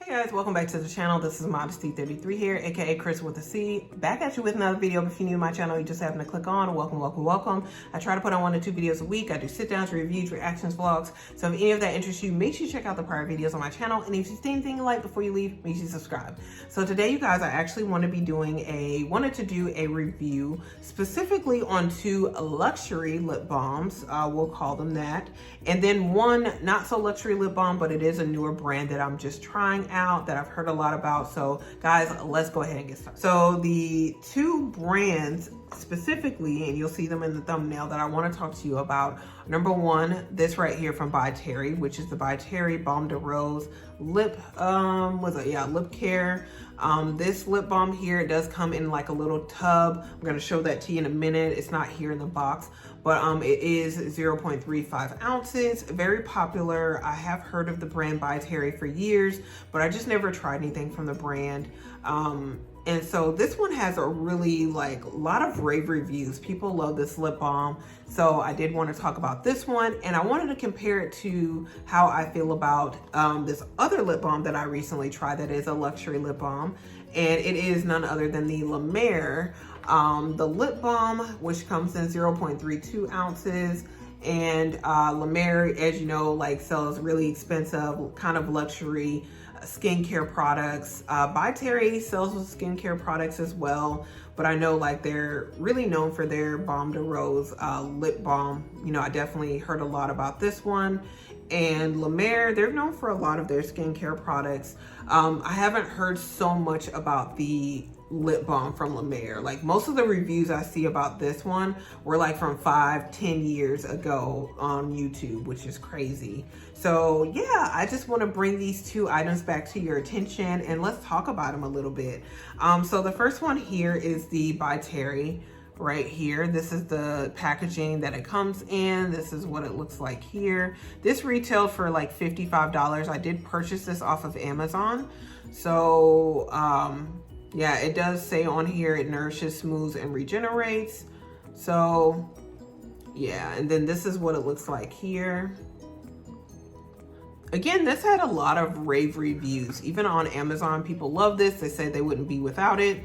Hey guys, welcome back to the channel. This is Modesty33 here, aka Chris with a C. Back at you with another video. If you're new to my channel, you just happen to click on. Welcome. I try to put on 1 to 2 videos a week. I do sit downs, reviews, reactions, vlogs. So if any of that interests you, make sure you check out the prior videos on my channel. And if you see anything you like before you leave, make sure you subscribe. So today, you guys, I actually wanted to do a review specifically on 2 luxury lip balms. We'll call them that. And then 1 not so luxury lip balm, but it is a newer brand that I'm just trying out, that I've heard a lot about. So guys, let's go ahead and get started. So the 2 brands specifically, and you'll see them in the thumbnail, that I want to talk to you about. Number 1, this right here from By Terry, which is the By Terry Balm de Rose lip lip care. This lip balm here, it does come in like a little tub. I'm going to show that to you in a minute. It's not here in the box, but it is 0.35 ounces. Very popular. I have heard of the brand By Terry for years, but I just never tried anything from the brand. And so this one has a really lot of rave reviews. People love this lip balm. So I did want to talk about this one, and I wanted to compare it to how I feel about this other lip balm that I recently tried that is a luxury lip balm. And it is none other than the La Mer, the lip balm, which comes in 0.32 ounces. And La Mer, as you know, sells really expensive kind of luxury skincare products. By Terry sells skincare products as well, but I know they're really known for their Balm de Rose lip balm. You know, I definitely heard a lot about this one. And La Mer, they're known for a lot of their skincare products. I haven't heard so much about the lip balm from La Mer. Most of the reviews I see about this one were from 5-10 years ago on YouTube, which is crazy. So yeah, I just want to bring these 2 items back to your attention, and let's talk about them a little bit. So the first one here is the By Terry right here. This is the packaging that it comes in. This is what it looks like here. This retailed for $55. I did purchase this off of Amazon. So yeah, it does say on here it nourishes, smooths, and regenerates. So yeah, and then this is what it looks like here. Again, this had a lot of rave reviews. Even on Amazon, people love this. They say they wouldn't be without it.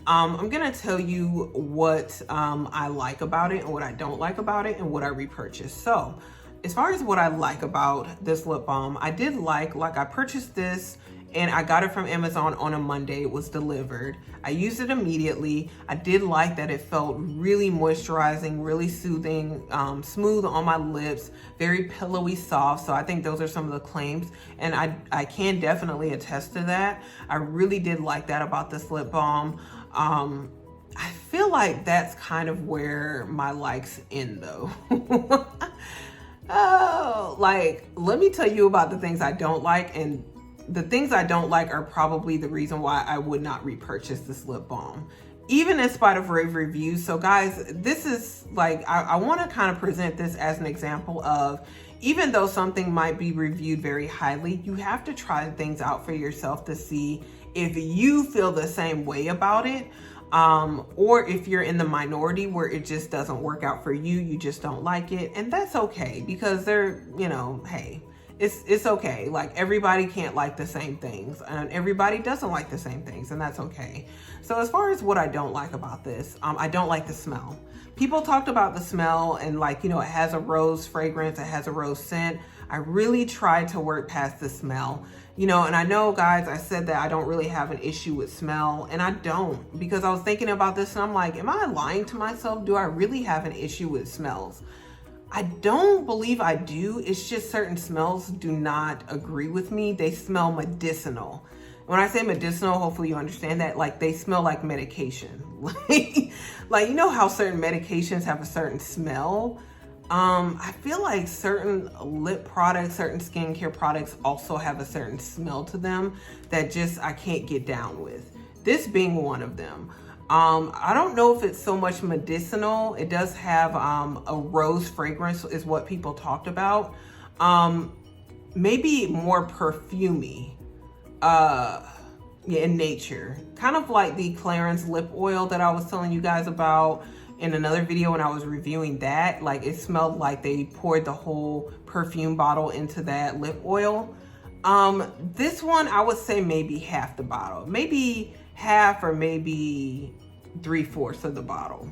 I'm gonna tell you what I like about it and what I don't like about it and what I repurchased. So as far as what I like about this lip balm, I did like I purchased this and I got it from Amazon on a Monday. It was delivered. I used it immediately. I did like that it felt really moisturizing, really soothing, smooth on my lips, very pillowy soft. So I think those are some of the claims, and I can definitely attest to that. I really did like that about this lip balm. I feel like that's kind of where my likes end though. Oh, let me tell you about the things I don't like, and the things I don't like are probably the reason why I would not repurchase this lip balm, even in spite of rave reviews. So guys, this is I want to kind of present this as an example of, even though something might be reviewed very highly, you have to try things out for yourself to see if you feel the same way about it, or if you're in the minority where it just doesn't work out for you, you just don't like it. And that's okay, because they're, hey, it's okay. Everybody can't like the same things, and everybody doesn't like the same things, and that's okay. So as far as what I don't like about this, I don't like the smell. People talked about the smell, and it has a rose fragrance, it has a rose scent. I really tried to work past the smell, and I know, guys, I said that I don't really have an issue with smell, and I don't, because I was thinking about this and I'm like, am I lying to myself? Do I really have an issue with smells? I don't believe I do. It's just certain smells do not agree with me. They smell medicinal. When I say medicinal, hopefully you understand that, they smell like medication. You know how certain medications have a certain smell? I feel like certain lip products, certain skincare products also have a certain smell to them that I can't get down with. This being one of them. I don't know if it's so much medicinal. It does have a rose fragrance is what people talked about. Maybe more perfumey in nature. Kind of like the Clarins lip oil that I was telling you guys about in another video when I was reviewing that. It smelled like they poured the whole perfume bottle into that lip oil. This one, I would say maybe half the bottle, maybe half or maybe 3/4 of the bottle.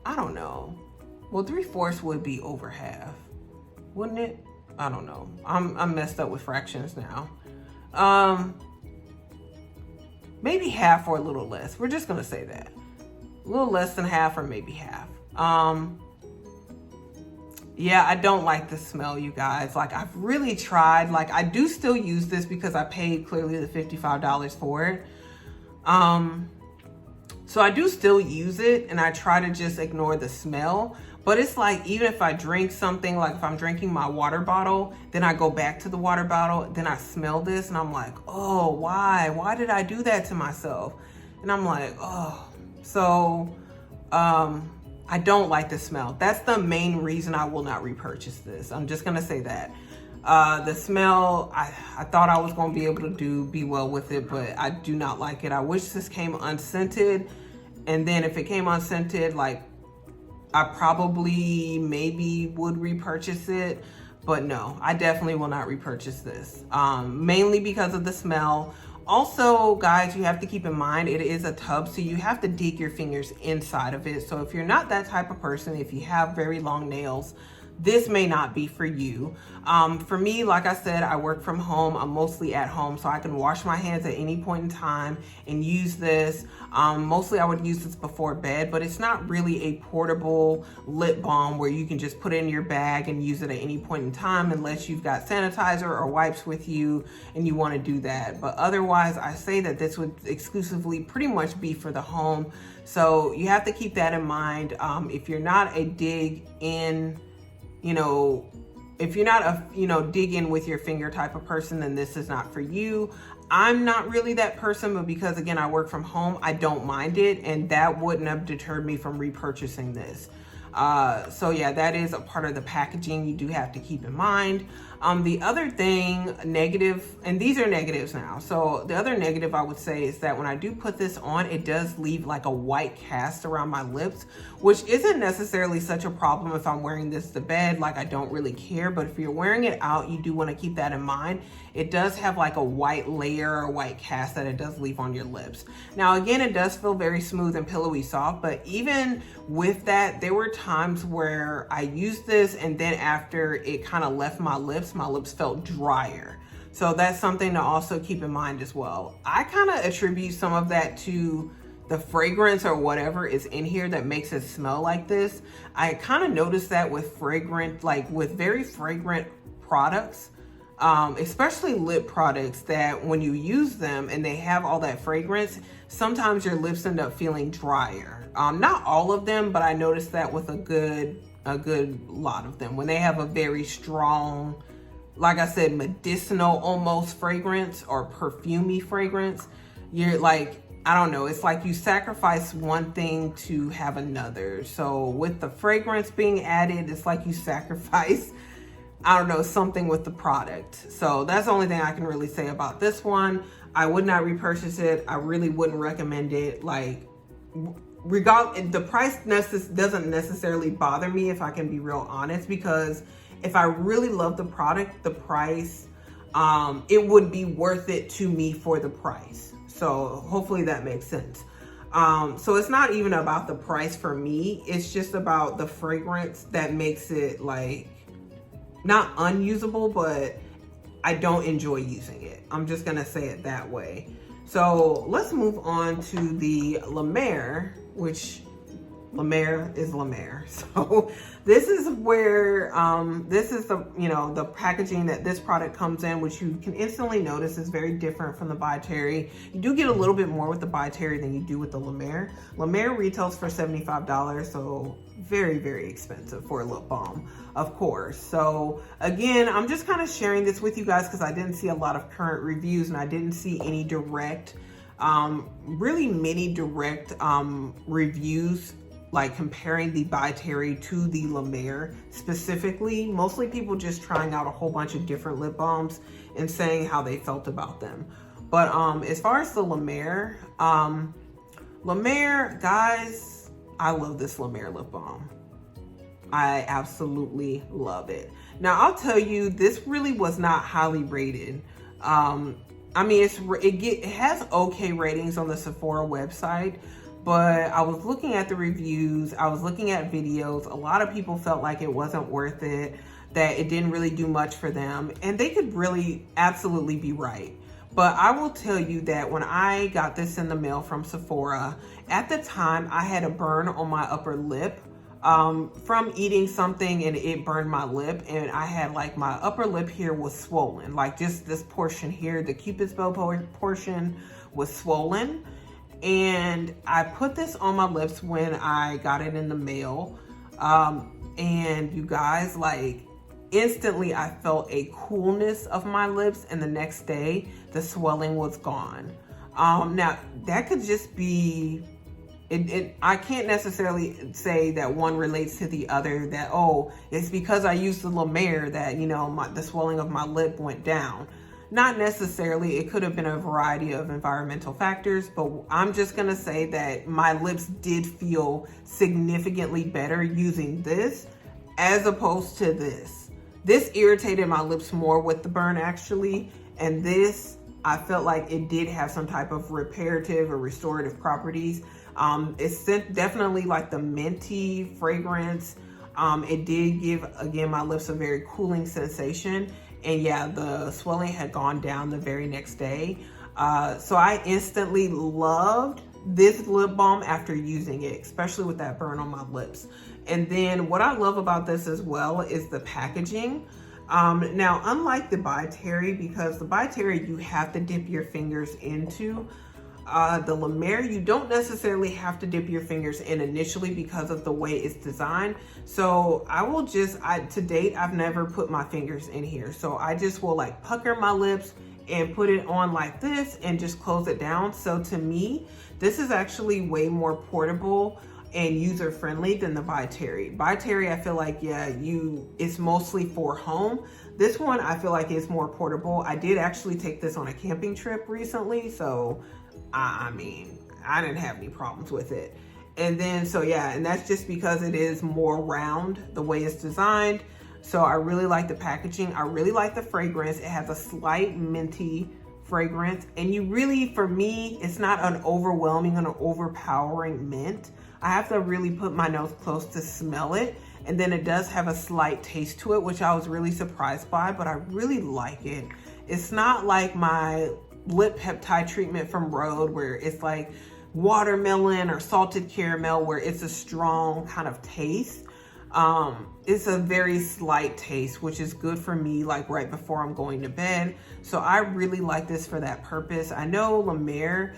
I don't know. Well, 3/4 would be over half, wouldn't it? I don't know. I'm messed up with fractions now. Maybe half or a little less. We're just gonna say that. A little less than half or maybe half. Yeah, I don't like the smell, you guys. Like, I've really tried. Like, I do still use this because I paid clearly the $55 for it. So I do still use it, and I try to just ignore the smell. But it's like, even if I drink something, like if I'm drinking my water bottle, then I go back to the water bottle, then I smell this, and I'm like, oh, why? Why did I do that to myself? And I'm like, oh. So, I don't like the smell. That's the main reason I will not repurchase this. I'm just gonna say that. The smell, I thought I was gonna be able to be well with it, but I do not like it. I wish this came unscented. And then if it came unscented, like, I probably maybe would repurchase it, but no, I definitely will not repurchase this. Mainly because of the smell. Also, guys, you have to keep in mind, it is a tub, so you have to dig your fingers inside of it. So if you're not that type of person, if you have very long nails, this may not be for you. For me, like I said, I work from home. I'm mostly at home, so I can wash my hands at any point in time and use this. Mostly I would use this before bed, but it's not really a portable lip balm where you can just put it in your bag and use it at any point in time, unless you've got sanitizer or wipes with you and you want to do that. But otherwise, I say that this would exclusively pretty much be for the home. So you have to keep that in mind. If you're not a dig in, if you're not a, dig in with your finger type of person, then this is not for you. I'm not really that person, but because again, I work from home, I don't mind it. And that wouldn't have deterred me from repurchasing this. So yeah, that is a part of the packaging you do have to keep in mind. The other thing, negative, and these are negatives now. So the other negative I would say is that when I do put this on, it does leave like a white cast around my lips, which isn't necessarily such a problem if I'm wearing this to bed. Like, I don't really care, but if you're wearing it out, you do want to keep that in mind. It does have like a white layer or white cast that it does leave on your lips. Now, again, it does feel very smooth and pillowy soft, but even with that, there were times where I used this and then after it kind of left my lips felt drier. So that's something to also keep in mind as well. I kind of attribute some of that to the fragrance or whatever is in here that makes it smell like this. I kind of noticed that with with very fragrant products, especially lip products, that when you use them and they have all that fragrance, sometimes your lips end up feeling drier. Not all of them, but I noticed that with a good lot of them. When they have a very strong, like I said, medicinal almost fragrance or perfumey fragrance, you're like, I don't know, it's like you sacrifice one thing to have another. So with the fragrance being added, it's like you sacrifice, I don't know, something with the product. So that's the only thing I can really say about this one. I would not repurchase it. I really wouldn't recommend it. Like, the price doesn't necessarily bother me, if I can be real honest, because if I really love the product, the price, it would be worth it to me for the price. So hopefully that makes sense. So it's not even about the price for me. It's just about the fragrance that makes it, like, not unusable, but I don't enjoy using it. I'm just gonna say it that way. So let's move on to the La Mer, which La Mer is La Mer. So this is where, this is the, the packaging that this product comes in, which you can instantly notice is very different from the By Terry. You do get a little bit more with the By Terry than you do with the La Mer. La Mer retails for $75, so very, very expensive for a lip balm, of course. So again, I'm just kind of sharing this with you guys because I didn't see a lot of current reviews and I didn't see any direct, really many direct reviews, like comparing the By Terry to the La Mer specifically. Mostly people just trying out a whole bunch of different lip balms and saying how they felt about them. But as far as the La Mer, guys, I love this La Mer lip balm. I absolutely love it. Now, I'll tell you, this really was not highly rated. I mean, it has okay ratings on the Sephora website, but I was looking at the reviews, I was looking at videos. A lot of people felt like it wasn't worth it, that it didn't really do much for them, and they could really absolutely be right. But I will tell you that when I got this in the mail from Sephora, at the time I had a burn on my upper lip from eating something, and it burned my lip, and I had like my upper lip here was swollen, like just this portion here, the cupid's bow portion was swollen. And I put this on my lips when I got it in the mail, and you guys, like, instantly I felt a coolness of my lips, and the next day the swelling was gone. Now that could just be I can't necessarily say that one relates to the other, that, oh, it's because I used the La Mer that, you know, the swelling of my lip went down. Not necessarily. It could have been a variety of environmental factors, but I'm just going to say that my lips did feel significantly better using this as opposed to this. This irritated my lips more with the burn, actually, and this, I felt like it did have some type of reparative or restorative properties. It's definitely like the minty fragrance. It did give, again, my lips a very cooling sensation. And yeah, the swelling had gone down the very next day. So I instantly loved this lip balm after using it, especially with that burn on my lips. And then what I love about this as well is the packaging. Now, unlike the By Terry, because the By Terry you have to dip your fingers into, the La Mer, you don't necessarily have to dip your fingers in initially because of the way it's designed. So I will just, to date, I've never put my fingers in here. So I just will like pucker my lips and put it on like this and just close it down. So to me, this is actually way more portable and user friendly than the By Terry. By Terry, I feel like, yeah, it's mostly for home. This one, I feel like it's more portable. I did actually take this on a camping trip recently, so I mean, I didn't have any problems with it. And then, so yeah, and that's just because it is more round the way it's designed. So I really like the packaging. I really like the fragrance. It has a slight minty fragrance. And you really, for me, it's not an overwhelming and an overpowering mint. I have to really put my nose close to smell it. And then it does have a slight taste to it, which I was really surprised by, but I really like it. It's not like my lip peptide treatment from Rhode where it's like watermelon or salted caramel where it's a strong kind of taste. It's a very slight taste, which is good for me like right before I'm going to bed. So I really like this for that purpose. I know La Mer,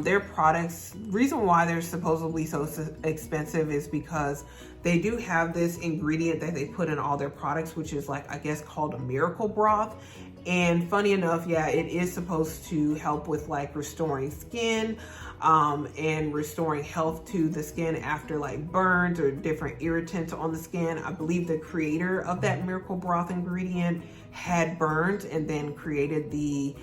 their products, reason why they're supposedly so expensive is because they do have this ingredient that they put in all their products, which is like, I guess, called a miracle broth. And funny enough, yeah, it is supposed to help with like restoring skin and restoring health to the skin after like burns or different irritants on the skin. I believe the creator of that miracle broth ingredient had burns and then created the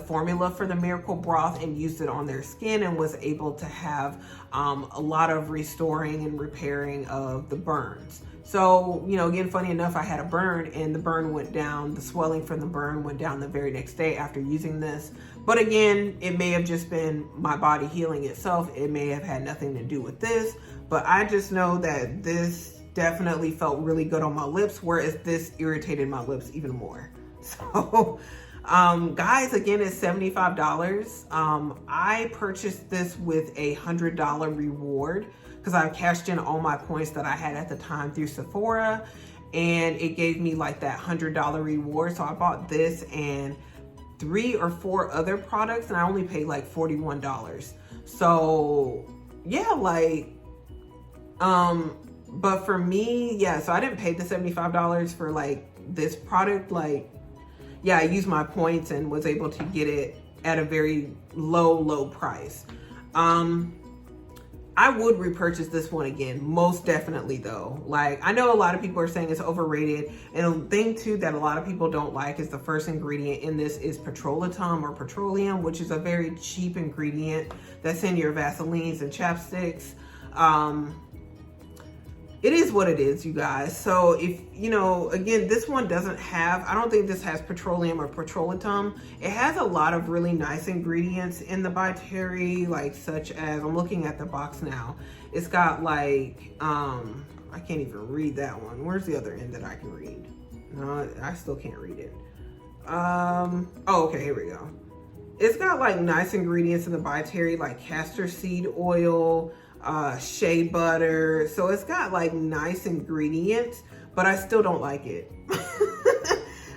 formula for the miracle broth and used it on their skin and was able to have a lot of restoring and repairing of the burns. So, you know, again, funny enough, I had a burn and the burn went down, the swelling from the burn went down the very next day after using this. But again, it may have just been my body healing itself. It may have had nothing to do with this, but I just know that this definitely felt really good on my lips, whereas this irritated my lips even more. So, guys, again, it's $75. I purchased this with a $100 reward because I cashed in all my points that I had at the time through Sephora, and it gave me like that $100 reward. So I bought this and 3 or 4 other products, and I only paid like $41. So yeah, like, but for me, yeah, so I didn't pay the $75 for like this product. Like, yeah, I used my points and was able to get it at a very low price. I would repurchase this one again, most definitely though. Like, I know a lot of people are saying it's overrated, and the thing too that a lot of people don't like is the first ingredient in this is petrolatum or petroleum, which is a very cheap ingredient that's in your Vaselines and chapsticks. it is what it is, you guys. So if, you know, again, this one doesn't have, I don't think this has petroleum or petrolatum. It has a lot of really nice ingredients in the By Terry, like such as, I'm looking at the box now. It's got like, I can't even read that one. Where's the other end that I can read? No, I still can't read it. Oh, okay, here we go. It's got like nice ingredients in the By Terry, like castor seed oil, shea butter. So it's got like nice ingredients, but I still don't like it.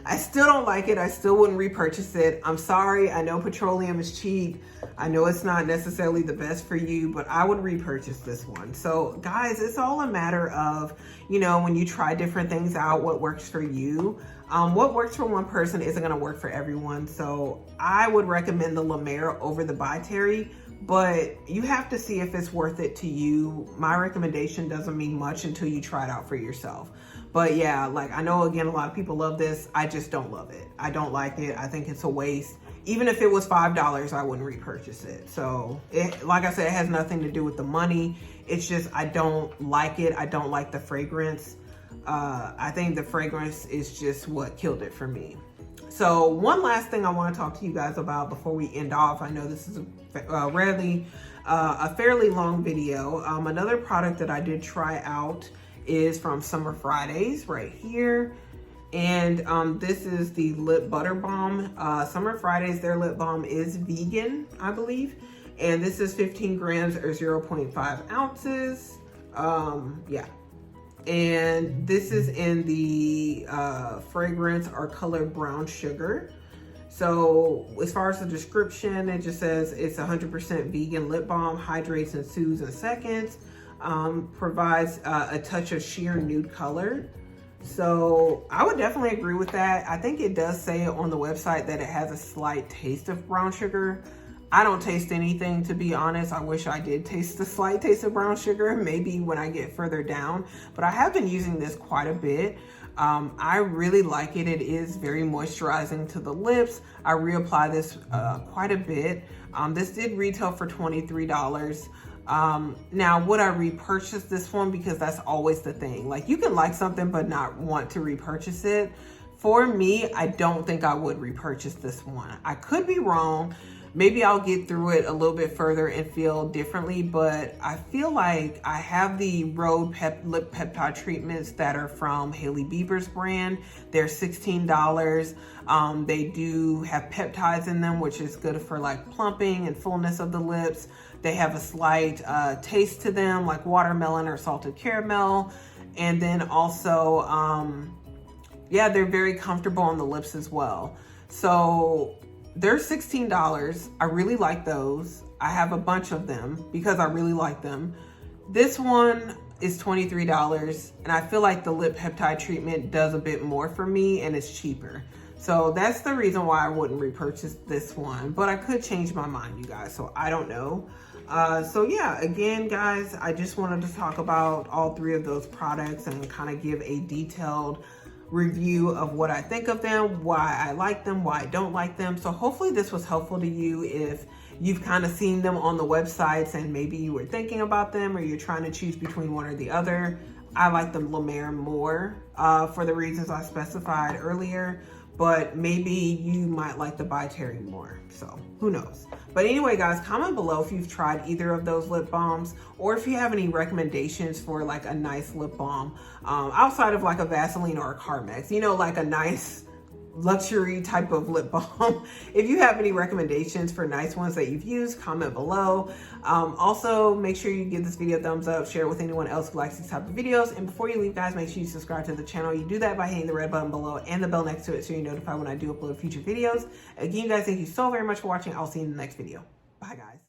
I still don't like it. I still wouldn't repurchase it. I'm sorry. I know petroleum is cheap. I know it's not necessarily the best for you, but I would repurchase this one. So guys, it's all a matter of, you know, when you try different things out, what works for you. What works for one person isn't going to work for everyone. So I would recommend the La Mer over the By Terry, but you have to see if it's worth it to you. My recommendation doesn't mean much until you try it out for yourself. But yeah, like I know, again, a lot of people love this. I just don't love it. I don't like it. I think it's a waste. Even if it was $5, I wouldn't repurchase it. So like I said, it has nothing to do with the money. It's just, I don't like it. I don't like the fragrance. I think the fragrance is just what killed it for me. So one last thing I want to talk to you guys about before we end off. I know this is a fairly long video. Another product that I did try out is from Summer Fridays right here. And this is the lip butter balm. Summer Fridays, their lip balm is vegan, I believe. And this is 15 grams or 0.5 ounces. Yeah. And this is in the fragrance or color brown sugar. So as far as the description, it just says it's 100% vegan lip balm, hydrates and soothes in seconds, provides a touch of sheer nude color. So I would definitely agree with that. I think it does say on the website that it has a slight taste of brown sugar. I don't taste anything, to be honest. I wish I did taste the slight taste of brown sugar, maybe when I get further down, but I have been using this quite a bit. I really like it. It is very moisturizing to the lips. I reapply this quite a bit. This did retail for $23. Now, would I repurchase this one? Because that's always the thing. Like, you can like something but not want to repurchase it. For me, I don't think I would repurchase this one. I could be wrong. Maybe I'll get through it a little bit further and feel differently, but I feel like I have the Rhode lip peptide treatments that are from Hailey Bieber's brand. They're $16. They do have peptides in them, which is good for like plumping and fullness of the lips. They have a slight taste to them, like watermelon or salted caramel. And then also, yeah, they're very comfortable on the lips as well. So they're $16. I really like those. I have a bunch of them because I really like them. This one is $23, and I feel like the lip peptide treatment does a bit more for me and it's cheaper. So that's the reason why I wouldn't repurchase this one, but I could change my mind, you guys, so I don't know. So yeah, again, guys, I just wanted to talk about all three of those products and kind of give a detailed review of what I think of them, why I like them, why I don't like them. So hopefully this was helpful to you if you've kind of seen them on the websites and maybe you were thinking about them or you're trying to choose between one or the other. I like the La Mer more for the reasons I specified earlier, but maybe you might like the By Terry more. So who knows? But anyway, guys, comment below if you've tried either of those lip balms or if you have any recommendations for like a nice lip balm outside of like a Vaseline or a Carmex, you know, like a nice luxury type of lip balm. If you have any recommendations for nice ones that you've used, comment below. Also, make sure you give this video a thumbs up, share it with anyone else who likes these type of videos. And before you leave, guys, make sure you subscribe to the channel. You do that by hitting the red button below and the bell next to it so you're notified when I do upload future videos. Again, guys, thank you so very much for watching. I'll see you in the next video. Bye, guys.